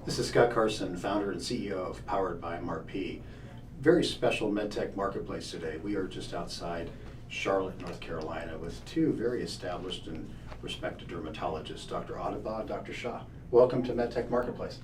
This is Scott Carson, founder and CEO of Powered by MRP. Very special MedTech marketplace today. We are just outside Charlotte, North Carolina, with two very established and respected dermatologists, Dr. Dabagh and Dr. Shah. Welcome to MedTech Marketplace.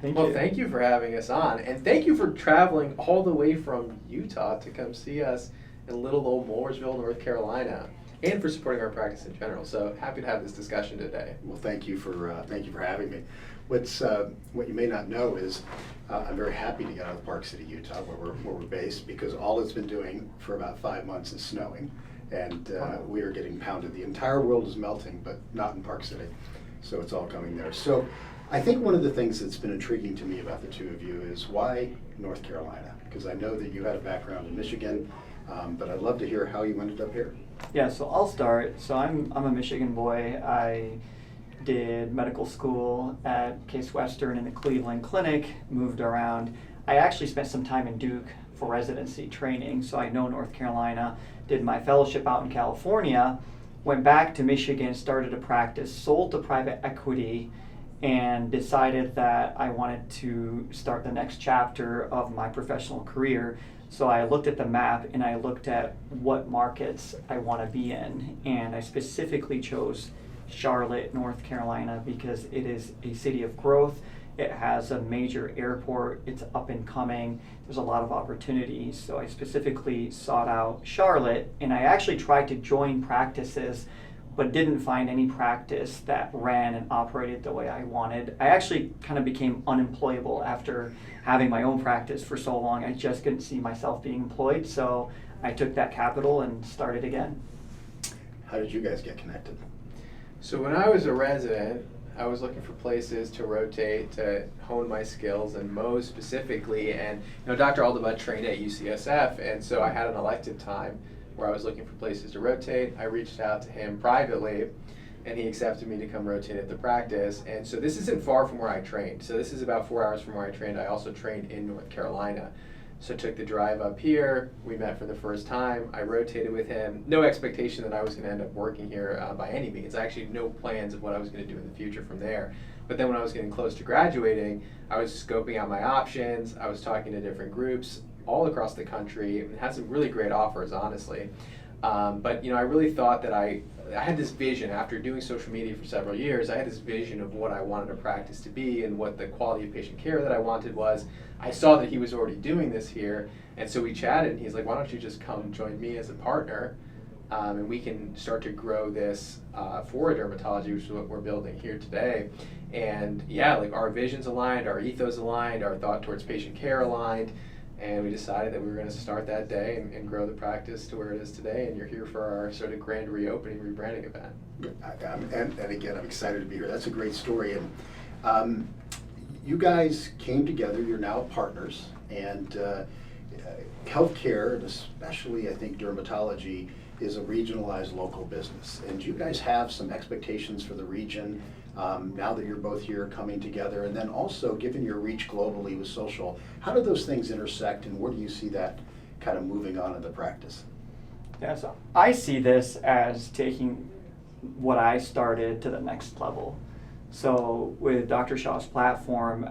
Thank you for having us on, and thank you for traveling all the way from Utah to come see us in little old Mooresville, North Carolina, and for supporting our practice in general. So happy to have this discussion today. Well, thank you for having me. What you may not know is I'm very happy to get out of Park City, Utah, where we're based, because all it's been doing for about 5 months is snowing, and we are getting pounded. The entire world is melting, but not in Park City, so it's all coming there. So I think one of the things that's been intriguing to me about the two of you is why North Carolina? Because I know that you had a background in Michigan, but I'd love to hear how you ended up here. Yeah, so I'll start. So I'm a Michigan boy. I did medical school at Case Western in the Cleveland Clinic, moved around. I actually spent some time in Duke for residency training, so I know North Carolina, did my fellowship out in California, went back to Michigan, started a practice, sold to private equity, and decided that I wanted to start the next chapter of my professional career. So I looked at the map and I looked at what markets I want to be in, and I specifically chose Charlotte, North Carolina, because it is a city of growth. It has a major airport. It's up and coming. There's a lot of opportunities. So I specifically sought out Charlotte, and I actually tried to join practices, but didn't find any practice that ran and operated the way I wanted. I actually kind of became unemployable after having my own practice for so long. I just couldn't see myself being employed, so I took that capital and started again. How did you guys get connected? So when I was a resident, I was looking for places to rotate, to hone my skills, and Mo specifically. And Dr. Dabagh trained at UCSF, and so I had an elective time where I was looking for places to rotate. I reached out to him privately, and he accepted me to come rotate at the practice. And so this isn't far from where I trained. So this is about 4 hours from where I trained. I also trained in North Carolina. So took the drive up here. We met for the first time. I rotated with him. No expectation that I was going to end up working here by any means. I actually had no plans of what I was going to do in the future from there. But then when I was getting close to graduating, I was scoping out my options. I was talking to different groups all across the country and had some really great offers, honestly. But I really thought that I had this vision after doing social media for several years. I had this vision of what I wanted a practice to be and what the quality of patient care that I wanted was. I saw that he was already doing this here, and so we chatted, and he's like, why don't you just come join me as a partner, and we can start to grow this Fora dermatology, which is what we're building here today. And yeah, like our visions aligned, our ethos aligned, our thought towards patient care aligned, and we decided that we were going to start that day and grow the practice to where it is today. And you're here for our sort of grand reopening, rebranding event. And again, I'm excited to be here. That's a great story. And you guys came together. You're now partners. And healthcare, and especially I think dermatology, is a regionalized local business. And you guys have some expectations for the region now that you're both here coming together, and then also given your reach globally with social. How do those things intersect, and where do you see that kind of moving on in the practice? Yeah, so I see this as taking what I started to the next level. So with Dr. Shah's platform,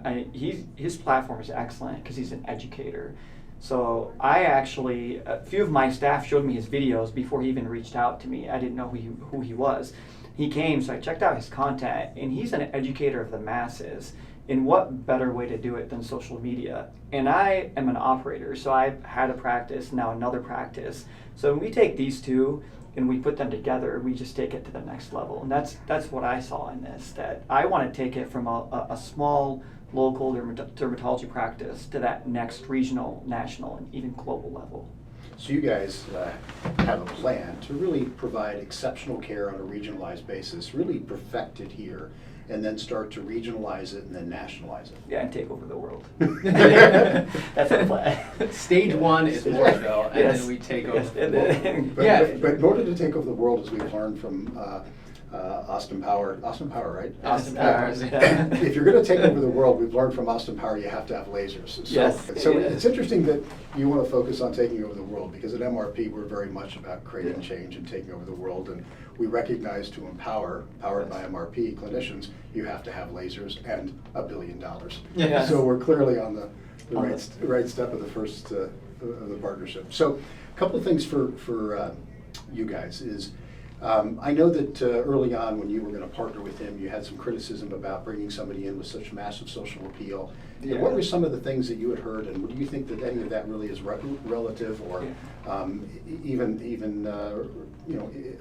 his platform is excellent because he's an educator. So a few of my staff showed me his videos before he even reached out to me. I didn't know who he was. He came, so I checked out his content, and he's an educator of the masses. And what better way to do it than social media? And I am an operator, so I've had a practice, now another practice. So when we take these two and we put them together, we just take it to the next level. And that's what I saw in this, that I want to take it from a small local dermatology practice to that next regional, national, and even global level. So you guys have a plan to really provide exceptional care on a regionalized basis, really perfect it here, and then start to regionalize it and then nationalize it. Yeah, and take over the world. That's our plan. Stage one is Mooresville, and Yes. then we take over. Yes. But in order to take over the world, as we've learned from Austin Power, right? Austin Powers, yeah. If you're going to take over the world, we've learned from Austin Power you have to have lasers. So, Yes. so Yeah. it's interesting that you want to focus on taking over the world, because at MRP we're very much about creating change and taking over the world, and we recognize to empower, powered by MRP clinicians, you have to have lasers and $1 billion. Yes. So we're clearly on the On right step of the first of the partnership. So a couple of things for you guys is, I know that early on when you were going to partner with him, you had some criticism about bringing somebody in with such massive social appeal. Yeah. And what were some of the things that you had heard, and do you think that any of that really is relative or even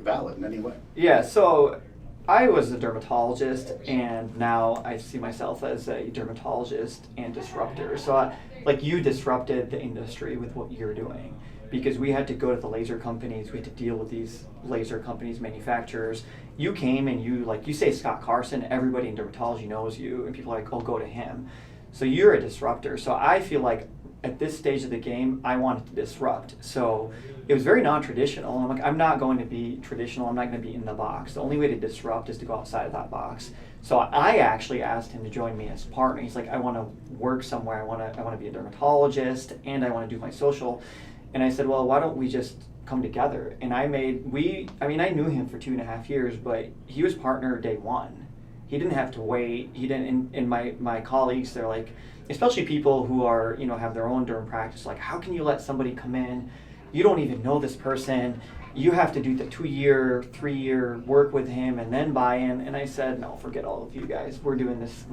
valid in any way? Yeah, so I was a dermatologist, and now I see myself as a dermatologist and disruptor. So like you disrupted the industry with what you're doing, because we had to go to the laser companies, we had to deal with these laser companies, manufacturers. You came and you say Scott Carson, everybody in dermatology knows you, and people are like, oh, go to him. So you're a disruptor. So I feel like at this stage of the game, I wanted to disrupt. So it was very non-traditional. I'm like, I'm not going to be traditional. I'm not going to be in the box. The only way to disrupt is to go outside of that box. So I actually asked him to join me as a partner. He's like, I want to work somewhere. I want to be a dermatologist, and I want to do my social. And I said, well, why don't we just come together? And I knew him for 2.5 years, but he was partner day one. He didn't have to wait. He didn't, and my colleagues, they're like, especially people who are, have their own derm practice, like, how can you let somebody come in? You don't even know this person. You have to do the 2-year, 3-year work with him and then buy in. And I said, no, forget all of you guys. We're doing this.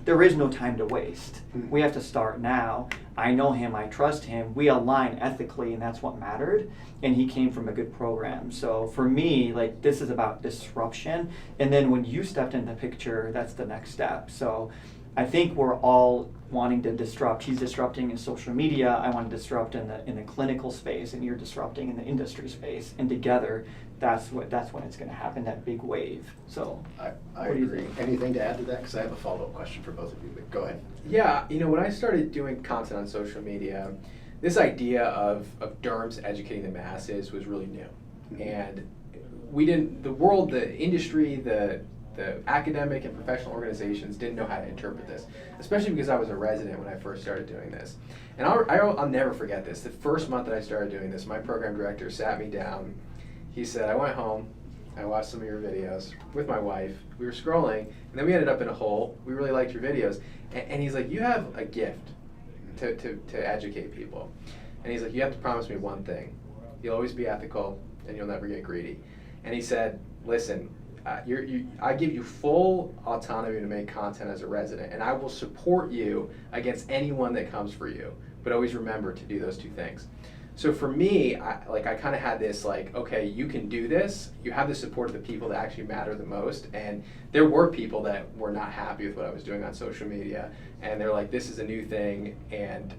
There is no time to waste. We have to start now. I know him. I trust him. We align ethically, and that's what mattered. And he came from a good program. So for me, like, this is about disruption. And then when you stepped in the picture, that's the next step. So I think we're all wanting to disrupt. He's disrupting in social media. I want to disrupt in the clinical space, and you're disrupting in the industry space. And together, that's when it's going to happen. That big wave. So I agree. Anything to add to that? Because I have a follow-up question for both of you. But go ahead. Yeah, when I started doing content on social media, this idea of derms educating the masses was really new, and the industry, the academic and professional organizations didn't know how to interpret this, especially because I was a resident when I first started doing this. And I'll never forget this. The first month that I started doing this, my program director sat me down. He said, I went home, I watched some of your videos with my wife. We were scrolling, and then we ended up in a hole. We really liked your videos. And he's like, you have a gift to educate people. And he's like, you have to promise me one thing. You'll always be ethical, and you'll never get greedy. And he said, listen, I give you full autonomy to make content as a resident, and I will support you against anyone that comes for you. But always remember to do those two things. So for me, I kind of had this okay, you can do this. You have the support of the people that actually matter the most. And there were people that were not happy with what I was doing on social media, and they're like, this is a new thing, and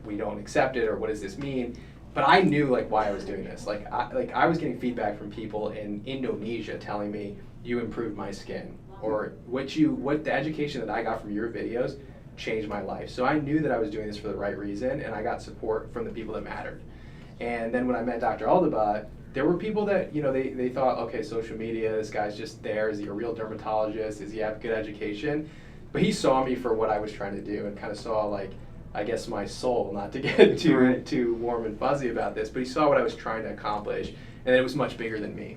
we don't accept it, or what does this mean? But I knew why I was doing this. I was getting feedback from people in Indonesia telling me, you improved my skin, or what the education that I got from your videos changed my life. So I knew that I was doing this for the right reason, and I got support from the people that mattered. And then when I met Dr. Aldabah, there were people that they thought, okay, social media, this guy's just there. Is he a real dermatologist? Does he have good education? But he saw me for what I was trying to do, and kind of saw I guess my soul, not to get too warm and fuzzy about this, but he saw what I was trying to accomplish, and it was much bigger than me.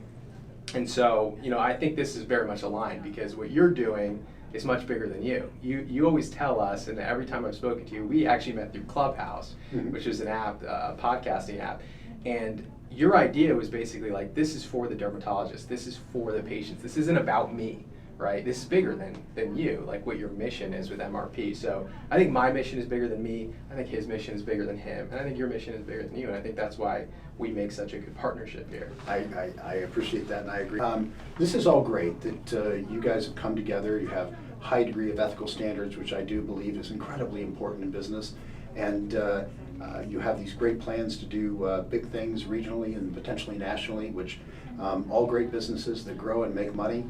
And so, I think this is very much aligned, because what you're doing is much bigger than you. You always tell us, and every time I've spoken to you, we actually met through Clubhouse, which is an app, a podcasting app, and your idea was basically this is for the dermatologist, this is for the patients, this isn't about me. Right? This is bigger than you, what your mission is with MRP. So I think my mission is bigger than me. I think his mission is bigger than him. And I think your mission is bigger than you. And I think that's why we make such a good partnership here. I appreciate that, and I agree. This is all great that you guys have come together. You have a high degree of ethical standards, which I do believe is incredibly important in business. And you have these great plans to do big things regionally and potentially nationally, which all great businesses that grow and make money,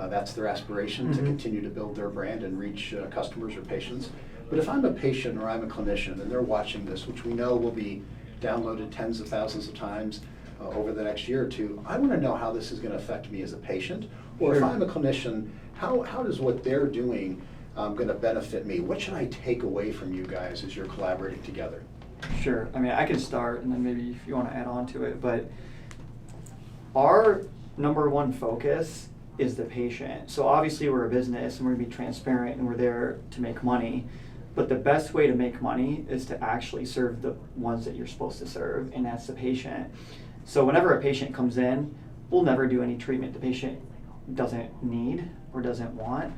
that's their aspiration, to continue to build their brand and reach customers or patients. But if I'm a patient or I'm a clinician and they're watching this, which we know will be downloaded tens of thousands of times over the next year or two, I want to know how this is going to affect me as a patient, Or if Sure. I'm a clinician, how does what they're doing going to benefit me? What should I take away from you guys as you're collaborating together? Sure. I mean, I can start, and then maybe if you want to add on to it, but our number one focus is the patient. So obviously we're a business and we're going to be transparent and we're there to make money. But the best way to make money is to actually serve the ones that you're supposed to serve, and that's the patient. So whenever a patient comes in, we'll never do any treatment the patient doesn't need or doesn't want.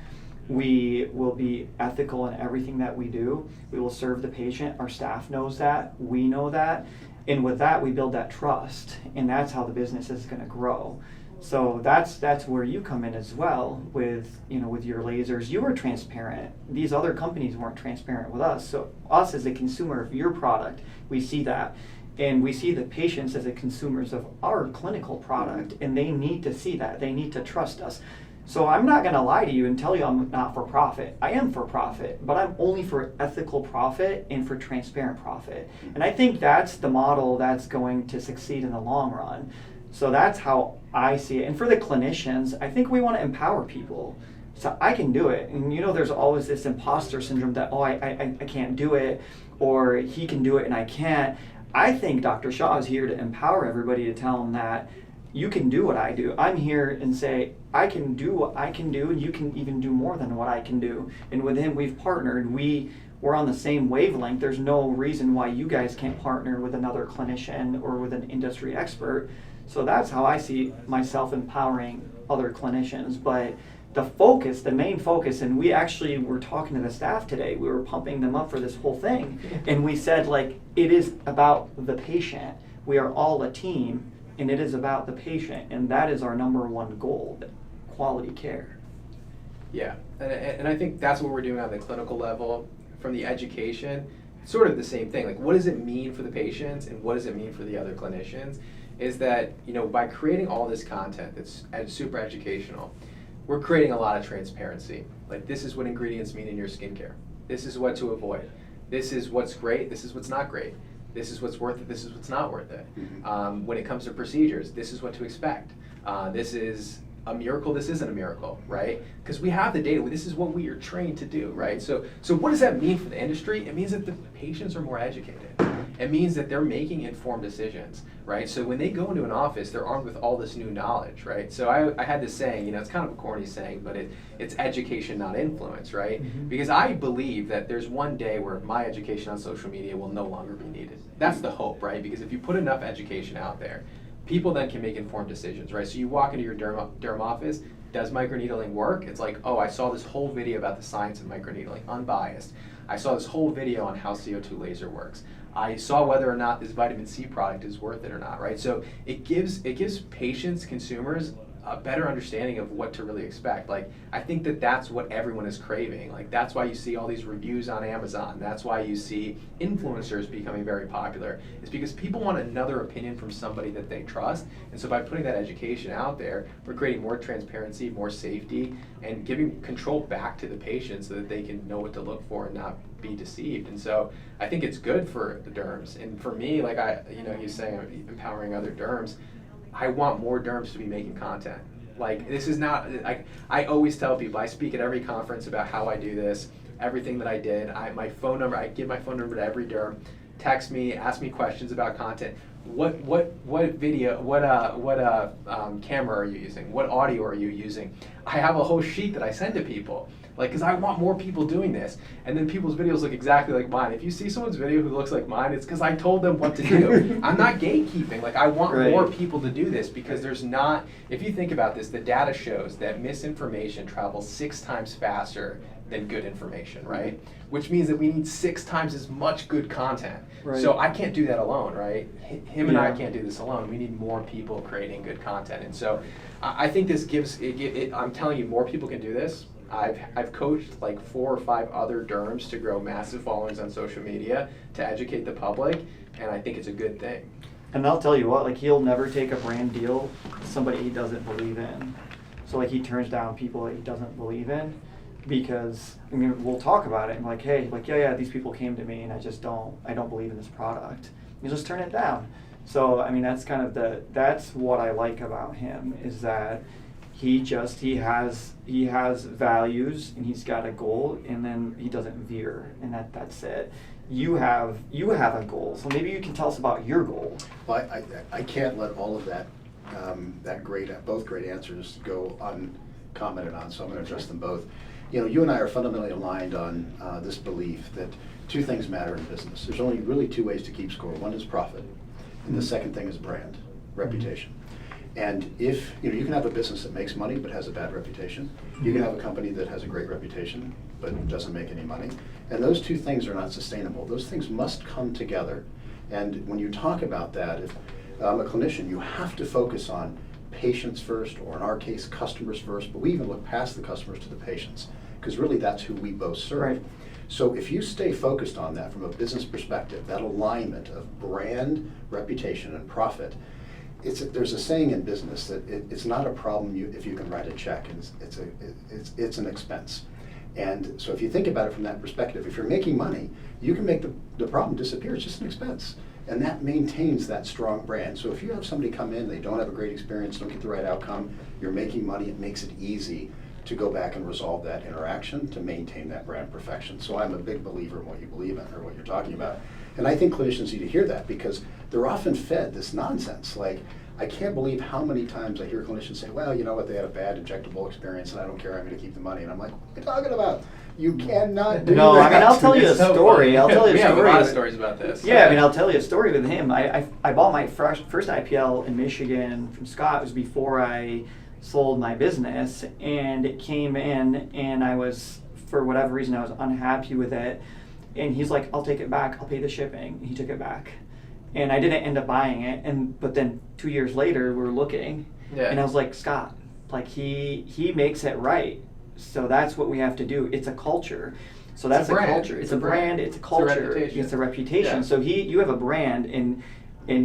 We will be ethical in everything that we do. We will serve the patient. Our staff knows that. We know that. And with that, we build that trust. And that's how the business is going to grow. So that's where you come in as well with, with your lasers. You were transparent. These other companies weren't transparent with us. So us as a consumer of your product, we see that. And we see the patients as the consumers of our clinical product, and they need to see that. They need to trust us. So I'm not going to lie to you and tell you I'm not for profit. I am for profit, but I'm only for ethical profit and for transparent profit. And I think that's the model that's going to succeed in the long run. So that's how I see it. And for the clinicians, I think we want to empower people. So I can do it. And there's always this imposter syndrome that, I can't do it, or he can do it and I can't. I think Dr. Shah is here to empower everybody, to tell them that you can do what I do. I'm here and say, I can do what I can do, and you can even do more than what I can do. And with him, we've partnered. We're on the same wavelength. There's no reason why you guys can't partner with another clinician or with an industry expert. So that's how I see myself empowering other clinicians. But the main focus, and we actually were talking to the staff today, we were pumping them up for this whole thing. And we said, it is about the patient. We are all a team, and it is about the patient. And that is our number one goal, quality care. Yeah, and I think that's what we're doing on the clinical level. From the education, it's sort of the same thing. What does it mean for the patients, and what does it mean for the other clinicians? Is that, by creating all this content that's super educational, we're creating a lot of transparency. This is what ingredients mean in your skincare. This is what to avoid. This is what's great. This is what's not great. This is what's worth it. This is what's not worth it. Mm-hmm. When it comes to procedures, this is what to expect. This is a miracle. This isn't a miracle, right? Because we have the data. This is what we are trained to do, right? So what does that mean for the industry? It means that the patients are more educated. It means that they're making informed decisions, right? So when they go into an office, they're armed with all this new knowledge, right? So I had this saying, it's kind of a corny saying, but it's education, not influence, right? Mm-hmm. Because I believe that there's one day where my education on social media will no longer be needed. That's the hope, right? Because if you put enough education out there, people then can make informed decisions, right? So you walk into your derm office, does microneedling work? It's I saw this whole video about the science of microneedling, unbiased. I saw this whole video on how CO2 laser works. I saw whether or not this vitamin C product is worth it or not, right? So it gives patients, consumers, a better understanding of what to really expect. I think that's what everyone is craving. That's why you see all these reviews on Amazon. That's why you see influencers becoming very popular. It's because people want another opinion from somebody that they trust. And so by putting that education out there, we're creating more transparency, more safety, and giving control back to the patient so that they can know what to look for and not be deceived. And so I think it's good for the derms. And for me, he's saying I'm empowering other derms. I want more derms to be making content. This is not, I always tell people, I speak at every conference about how I do this, everything that I did. I give my phone number to every derm, text me, ask me questions about content. What video, what camera are you using? What audio are you using? I have a whole sheet that I send to people. Because I want more people doing this. And then people's videos look exactly like mine. If you see someone's video who looks like mine, it's because I told them what to do. I'm not gatekeeping. I want more people to do this because there's not, if you think about this, the data shows that misinformation travels 6 times faster than good information, right? Which means that we need 6 times as much good content. Right. So I can't do that alone, right? Him and I can't do this alone. We need more people creating good content. And so I think this gives, I'm telling you, more people can do this. I've coached 4 or 5 other derms to grow massive followings on social media to educate the public, and I think it's a good thing. And I'll tell you what, he'll never take a brand deal with somebody he doesn't believe in. So he turns down people that he doesn't believe in because we'll talk about it and hey, yeah, these people came to me and I don't believe in this product. You just turn it down. So that's kind of that's what I like about him, is that he has values and he's got a goal, and then he doesn't veer, and that's it. You have a goal, so maybe you can tell us about your goal. Well, I can't let all of that both great answers go uncommented on, so I'm going to address them both. You and I are fundamentally aligned on this belief that two things matter in business. There's only really two ways to keep score. One is profit, and the second thing is brand, reputation. And if you can have a business that makes money but has a bad reputation, you can have a company that has a great reputation but doesn't make any money, and those two things are not sustainable. Those things must come together. And when you talk about that, if I'm a clinician, you have to focus on patients first, or in our case, customers first, but we even look past the customers to the patients, because really that's who we both serve. Right. So if you stay focused on that from a business perspective, that alignment of brand, reputation, and profit, there's a saying in business that it's not a problem if you can write a check, and it's an expense. And so if you think about it from that perspective, if you're making money, you can make the problem disappear. It's just an expense. And that maintains that strong brand. So if you have somebody come in, they don't have a great experience, don't get the right outcome, you're making money, it makes it easy to go back and resolve that interaction to maintain that brand perfection. So I'm a big believer in what you believe in, or what you're talking about. And I think clinicians need to hear that, because they're often fed this nonsense. Like, I can't believe how many times I hear clinicians say, well, you know what, they had a bad injectable experience and I don't care, I'm going to keep the money. And I'm like, what are you talking about? You cannot do that. No, I mean, I'll tell you a So story. I'll tell you a we have a story. lot of stories about this. Yeah, I mean, I'll tell you a story with him. I bought my first IPL in Michigan from Scott. It was before I sold my business, and it came in, and I was, for whatever reason, I was unhappy with it. And he's like, I'll take it back. I'll pay the shipping. He took it back. And I didn't end up buying it. But then 2 years later, we were looking, and I was like, Scott, like he makes it right. So that's what we have to do. It's a culture. So that's a culture. It's a brand. It's a culture. It's a reputation. Yeah. So you have a brand and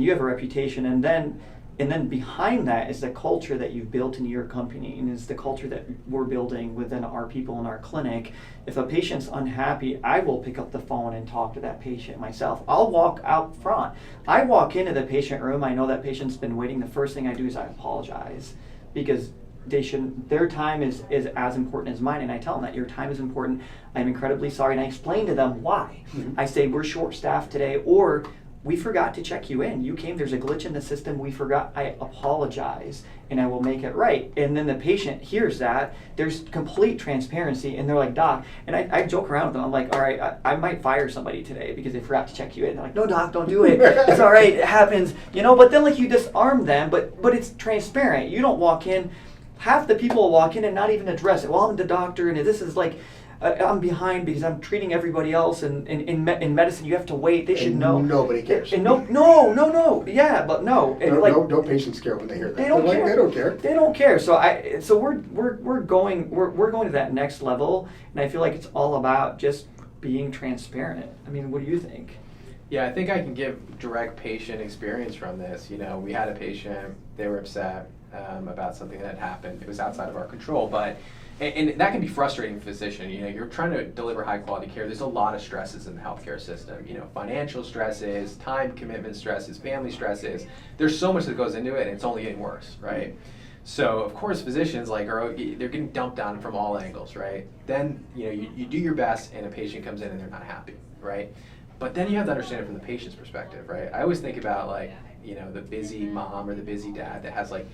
you have a reputation, and then behind that is the culture that you've built in your company, and is the culture that we're building within our people in our clinic. If a patient's unhappy, I will pick up the phone and talk to that patient myself. I'll walk out front. I walk into the patient room, I know that patient's been waiting. The first thing I do is I apologize, because their time is as important as mine, and I tell them that your time is important. I'm incredibly sorry, and I explain to them why. Mm-hmm. I say, we're short-staffed today, or we forgot to check you in. You came, there's a glitch in the system, we forgot. I apologize, and I will make it right. And then the patient hears that, there's complete transparency, and they're like, Doc, and I joke around with them, I'm like, all right, I might fire somebody today because they forgot to check you in. They're like, no, Doc, don't do it. It's all right, it happens. But then like you disarm them, but it's transparent. You don't walk in, half the people will walk in and not even address it. Well, I'm the doctor, and this is like, I'm behind because I'm treating everybody else, and in medicine you have to wait. They should know. Nobody cares. And no. Yeah, but no. And no patients care when they hear that. They don't care. They don't care. They don't care. So we're going to that next level, and I feel like it's all about just being transparent. I mean, what do you think? Yeah, I think I can give direct patient experience from this. We had a patient, they were upset about something that had happened. It was outside of our control, but and that can be frustrating for a physician. You're trying to deliver high quality care. There's a lot of stresses in the healthcare system. Financial stresses, time commitment stresses, family stresses. There's so much that goes into it, and it's only getting worse, right? So of course physicians they're getting dumped on from all angles, right? Then you do your best, and a patient comes in and they're not happy, right? But then you have to understand it from the patient's perspective, right? I always think about the busy mom or the busy dad that has a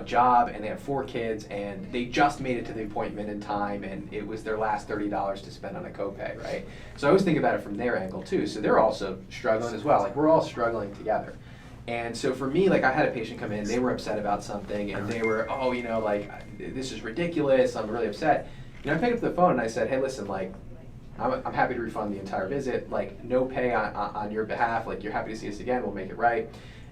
job, and they have 4 kids, and they just made it to the appointment in time, and it was their last $30 to spend on a copay, right? So I always think about it from their angle too. So they're also struggling as well. We're all struggling together. And so for me, I had a patient come in, they were upset about something, and they were, this is ridiculous, I'm really upset. I picked up the phone and I said, hey, listen, I'm happy to refund the entire visit, no pay on your behalf, you're happy to see us again, we'll make it right.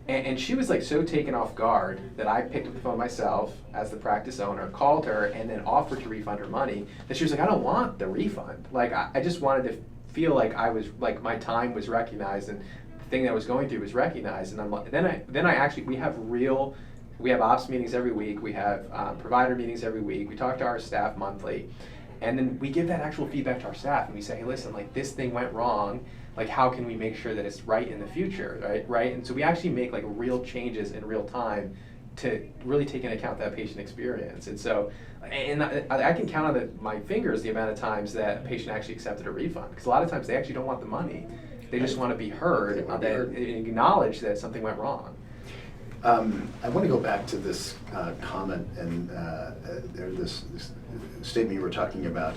And she was so taken off guard that I picked up the phone myself as the practice owner, called her, and then offered to refund her money, that she was like, I don't want the refund. I just wanted to feel like I was, my time was recognized, and the thing that I was going through was recognized. And I'm like, then I actually, we have ops meetings every week, we have provider meetings every week, we talk to our staff monthly, and then we give that actual feedback to our staff, and we say, hey, listen, this thing went wrong. How can we make sure that it's right in the future, right? And so we actually make real changes in real time to really take into account that patient experience. And so, and I can count on my fingers the amount of times that a patient actually accepted a refund, because a lot of times they actually don't want the money. They just want to be heard, and acknowledge that something went wrong. I want to go back to this comment and this statement you were talking about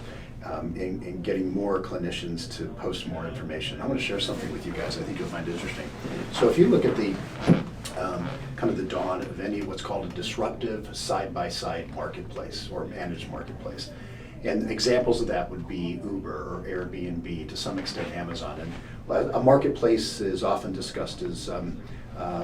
in getting more clinicians to post more information. I want to share something with you guys I think you'll find interesting. So if you look at the kind of the dawn of any what's called a disruptive side-by-side marketplace or managed marketplace, and examples of that would be Uber or Airbnb, to some extent Amazon. And a marketplace is often discussed as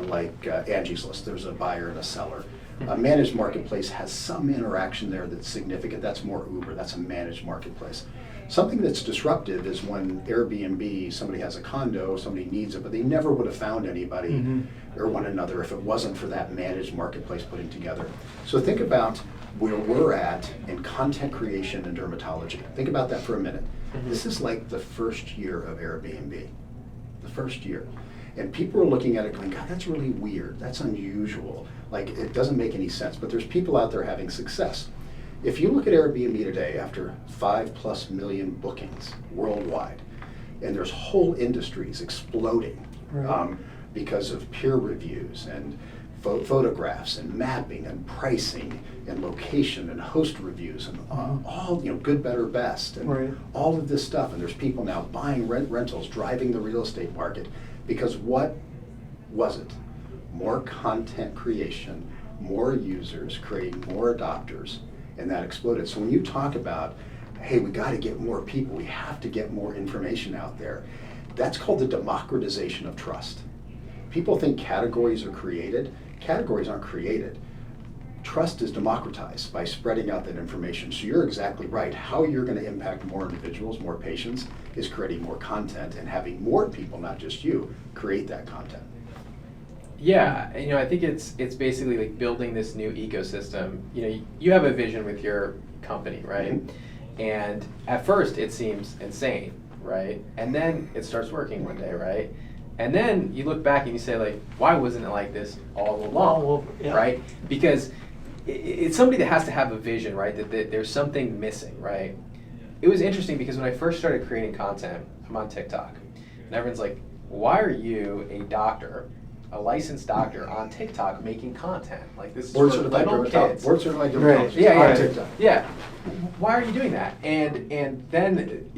like Angie's List. There's a buyer and a seller. A managed marketplace has some interaction there that's significant. That's more Uber. That's a managed marketplace. Something that's disruptive is when Airbnb, somebody has a condo, somebody needs it, but they never would have found anybody or one another if it wasn't for that managed marketplace putting together. So think about where we're at in content creation and dermatology. Think about that for a minute. This is like the first year of Airbnb. The first year. And people are looking at it going, God, that's really weird. That's unusual. Like, it doesn't make any sense. But there's people out there having success. If you look at Airbnb today, after 5+ million bookings worldwide, and there's whole industries exploding because of peer reviews and photographs and mapping and pricing and location and host reviews and all, good, better, best, and all of this stuff. And there's people now buying rentals, driving the real estate market. Because what was it? More content creation, more users, creating more adopters, and that exploded. So when you talk about, hey, we got to get more people, we have to get more information out there, that's called the democratization of trust. People think categories are created. Categories aren't created. Trust is democratized by spreading out that information. So you're exactly right. How you're going to impact more individuals, more patients, is creating more content and having more people, not just you, create that content. Yeah, I think it's basically like building this new ecosystem. You have a vision with your company, right? And at first it seems insane, right? And then it starts working one day, right? And then you look back and you say, like, why wasn't it like this all along, right? Because it's somebody that has to have a vision, right? That there's something missing, right? It was interesting because when I first started creating content, I'm on TikTok, and everyone's like, why are you a doctor, a licensed doctor on TikTok making content? Like, this is for little kids. Board certified dermatologist on TikTok. Yeah. Why are you doing that? And then,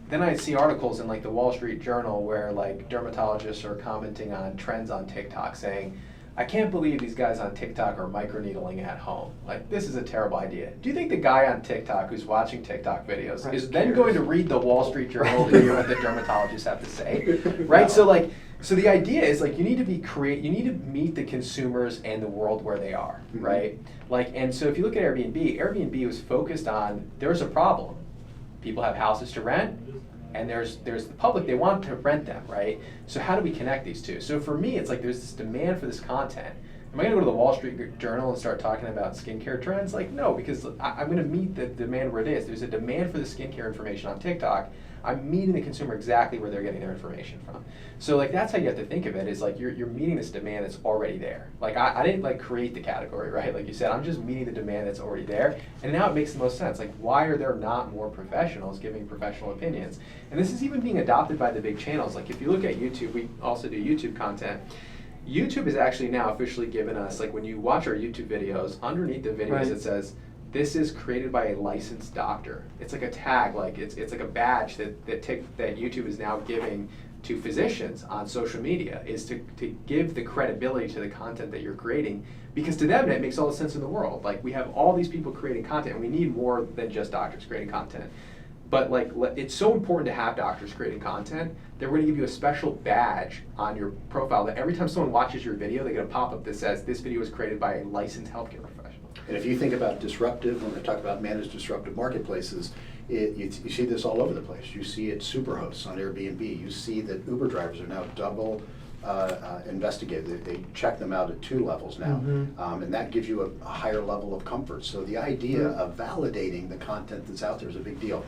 then I see articles in like the Wall Street Journal where like dermatologists are commenting on trends on TikTok saying, I can't believe these guys on TikTok are microneedling at home. Like, this is a terrible idea. Do you think the guy on TikTok who's watching TikTok videos is then going to read the Wall Street Journal to hear what the dermatologists have to say? Right? No. So the idea is like you need to meet the consumers and the world where they are, right? Like, and so if you look at Airbnb was focused on, there's a problem. People have houses to rent, and there's the public, they want to rent them, right? So how do we connect these two? So for me, it's like there's this demand for this content. Am I going to go to the Wall Street Journal and start talking about skincare trends? Like, no, because I'm going to meet the demand where it is. There's a demand for the skincare information on TikTok. I'm meeting the consumer exactly where they're getting their information from. So like that's how you have to think of it, is like you're meeting this demand that's already there. Like I didn't like create the category, right? Like you said, I'm just meeting the demand that's already there. And now it makes the most sense. Like, why are there not more professionals giving professional opinions? And this is even being adopted by the big channels. Like if you look at YouTube, we also do YouTube content. YouTube is actually now officially given us, like when you watch our YouTube videos, underneath the videos it says, this is created by a licensed doctor. It's like a tag, like it's like a badge that YouTube is now giving to physicians on social media, is to give the credibility to the content that you're creating, because to them it makes all the sense in the world. Like, we have all these people creating content, and we need more than just doctors creating content. But like, it's so important to have doctors creating content. They're going to give you a special badge on your profile that every time someone watches your video, they get a pop-up that says, this video was created by a licensed healthcare professional. And if you think about disruptive, when we talk about managed disruptive marketplaces, you see this all over the place. You see it Superhosts on Airbnb. You see that Uber drivers are now double investigated. They check them out at 2 levels now, and that gives you a higher level of comfort. So the idea of validating the content that's out there is a big deal.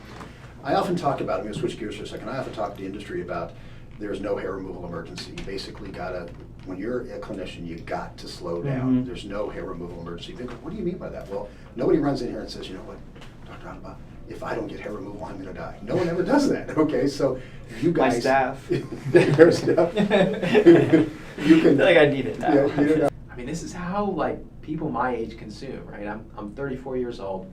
I often talk about, I'm going to switch gears for a second, I often talk to the industry about there's no hair removal emergency. You basically gotta, when you're a clinician, you got to slow down. Mhm. There's no hair removal emergency. They go, what do you mean by that? Well, nobody runs in here and says, you know what, Dr. Dabagh, if I don't get hair removal, I'm gonna die. No one ever does that, okay? So you guys. My staff. Your staff. You can. I feel like I need it now. Yeah, you know. I mean, this is how like people my age consume, right? I'm 34 years old.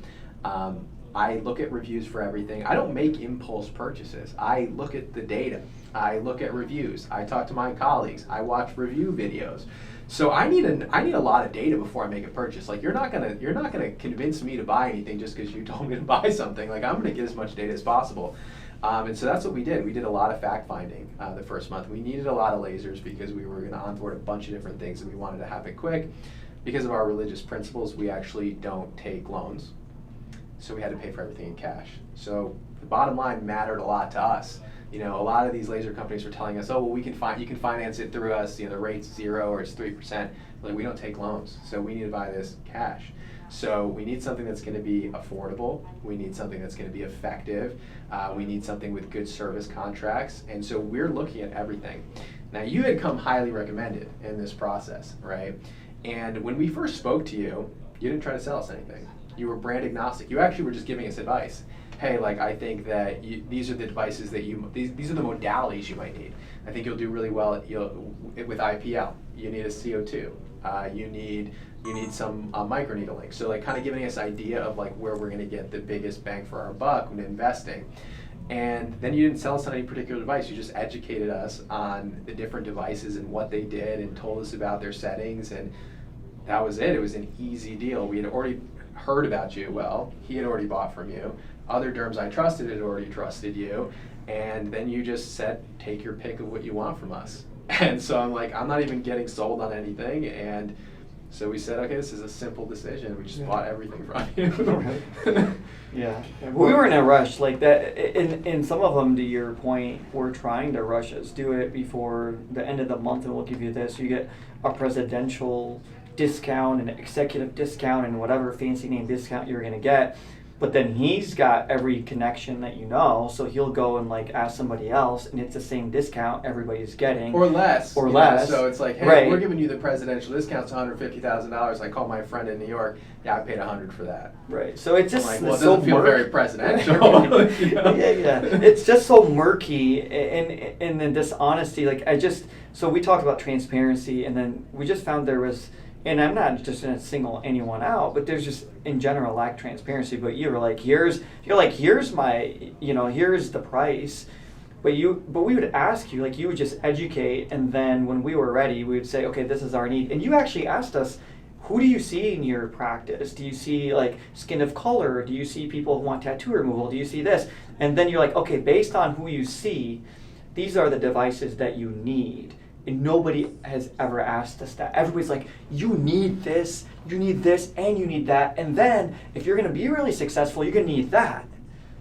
I look at reviews for everything. I don't make impulse purchases. I look at the data. I look at reviews. I talk to my colleagues. I watch review videos. So I need a lot of data before I make a purchase. Like you're not gonna convince me to buy anything just because you told me to buy something. Like I'm gonna get as much data as possible. And so that's what we did. We did a lot of fact finding the first month. We needed a lot of lasers because we were going to onboard a bunch of different things and we wanted to have it quick. Because of our religious principles, we actually don't take loans. So we had to pay for everything in cash. So the bottom line mattered a lot to us. You know, a lot of these laser companies were telling us, oh, well, you can finance it through us. You know, the rate's 0 or it's 3%. Like we don't take loans, so we need to buy this cash. So we need something that's going to be affordable. We need something that's going to be effective. We need something with good service contracts. And so we're looking at everything. Now you had come highly recommended in this process, right? And when we first spoke to you, you didn't try to sell us anything. You were brand agnostic. You actually were just giving us advice. Hey, like I think that these are the devices that these are the modalities you might need. I think you'll do really well with IPL. You need a CO2. You need some microneedling. So like kind of giving us idea of like where we're going to get the biggest bang for our buck when investing. And then you didn't sell us on any particular device. You just educated us on the different devices and what they did and told us about their settings, and that was it. It was an easy deal. We had already heard about you. Well, he had already bought from you. Other derms I trusted had already trusted you. And then you just said, take your pick of what you want from us. And so I'm like, I'm not even getting sold on anything. And so we said, okay, this is a simple decision. We just bought everything from you. Yeah, we were in a rush like that. In some of them, to your point, we're trying to rush us. Do it before the end of the month, and we'll give you this. You get a presidential discount, an executive discount, and whatever fancy name discount you're gonna get. But then he's got every connection that you know, so he'll go and like ask somebody else, and it's the same discount everybody's getting. Or less. Or less. So it's like, hey, right. We're giving you the presidential discount, it's $150,000. I call my friend in New York, yeah, I paid $100 for that. Right. So it's just I'm like, well, it so doesn't feel murky. very presidential. You know? Yeah. It's just so murky, and the dishonesty. So we talked about transparency, and then we just found there was. And I'm not just going to single anyone out, but there's just in general lack of transparency. But you were like, here's my, here's the price. But we would ask you, like you would just educate, and then when we were ready, we would say, okay, this is our need. And you actually asked us, who do you see in your practice? Do you see like skin of color? Do you see people who want tattoo removal? Do you see this? And then you're like, okay, based on who you see, these are the devices that you need. And nobody has ever asked us that. Everybody's like, you need this, and you need that. And then if you're going to be really successful, you're going to need that.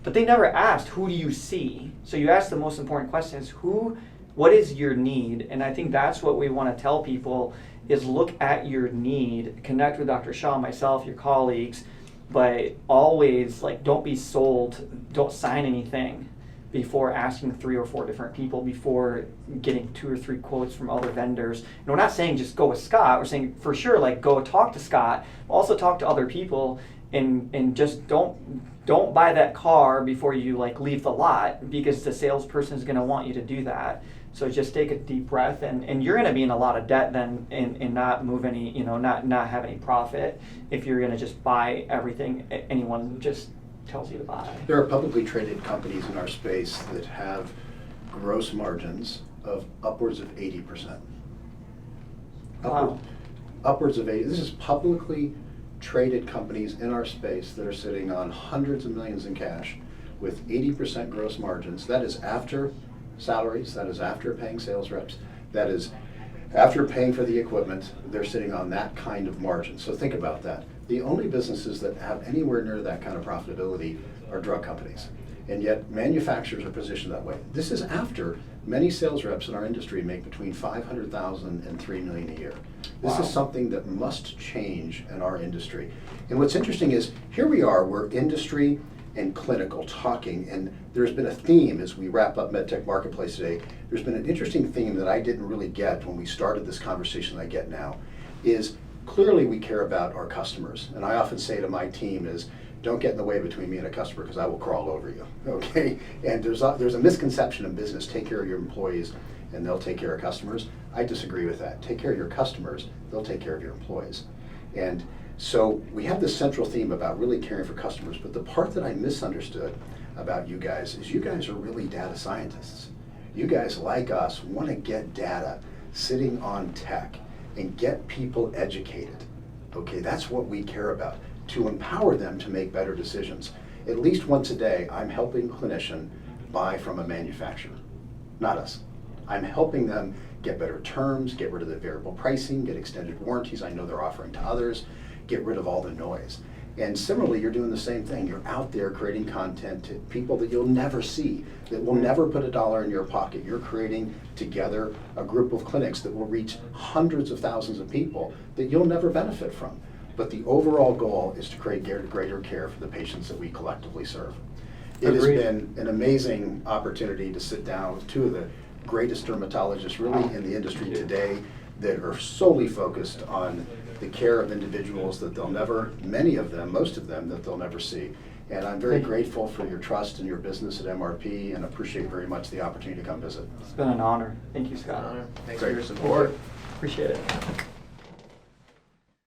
But they never asked, who do you see? So you ask the most important question is, what is your need? And I think that's what we want to tell people is look at your need, connect with Dr. Shah, myself, your colleagues, but always like don't be sold, don't sign anything before asking 3 or 4 different people, before getting 2 or 3 quotes from other vendors. And we're not saying just go with Scott. We're saying for sure, like go talk to Scott. Also talk to other people, and just don't buy that car before you like leave the lot, because the salesperson is going to want you to do that. So just take a deep breath, and you're going to be in a lot of debt then, and not move any, not have any profit if you're going to just buy everything anyone just tells you to buy. There are publicly traded companies in our space that have gross margins of upwards of 80%. Wow. Upwards of 80. This is publicly traded companies in our space that are sitting on hundreds of millions in cash with 80% gross margins. That is after salaries, that is after paying sales reps, that is after paying for the equipment. They're sitting on that kind of margin. So think about that. The only businesses that have anywhere near that kind of profitability are drug companies. And yet manufacturers are positioned that way. This is after many sales reps in our industry make between $500,000 and $3 million a year. This Wow. is something that must change in our industry. And what's interesting is, here we are, we're industry, and clinical talking. And there's been a theme as we wrap up MedTech Marketplace today. There's been an interesting theme that I didn't really get when we started this conversation that I get now, is clearly we care about our customers. And I often say to my team is, don't get in the way between me and a customer because I will crawl over you, okay? And there's a misconception in business, take care of your employees and they'll take care of customers. I disagree with that. Take care of your customers, they'll take care of your employees. And so we have this central theme about really caring for customers, but the part that I misunderstood about you guys is you guys are really data scientists. You guys, like us, want to get data sitting on tech and get people educated. Okay, that's what we care about, to empower them to make better decisions. At least once a day, I'm helping a clinician buy from a manufacturer, not us. I'm helping them get better terms, get rid of the variable pricing, get extended warranties I know they're offering to others, get rid of all the noise. And similarly, you're doing the same thing. You're out there creating content to people that you'll never see, that will never put a dollar in your pocket. You're creating together a group of clinics that will reach hundreds of thousands of people that you'll never benefit from. But the overall goal is to create greater care for the patients that we collectively serve. It has Agreed. been an amazing opportunity to sit down with two of the greatest dermatologists really in the industry today that are solely focused on the care of individuals that they'll never, many of them, most of them, that they'll never see. And I'm very grateful for your trust in your business at MRP and appreciate very much the opportunity to come visit. It's been an honor. Thank you, It's an Scott. honor. Thanks Great. for your support. Appreciate it.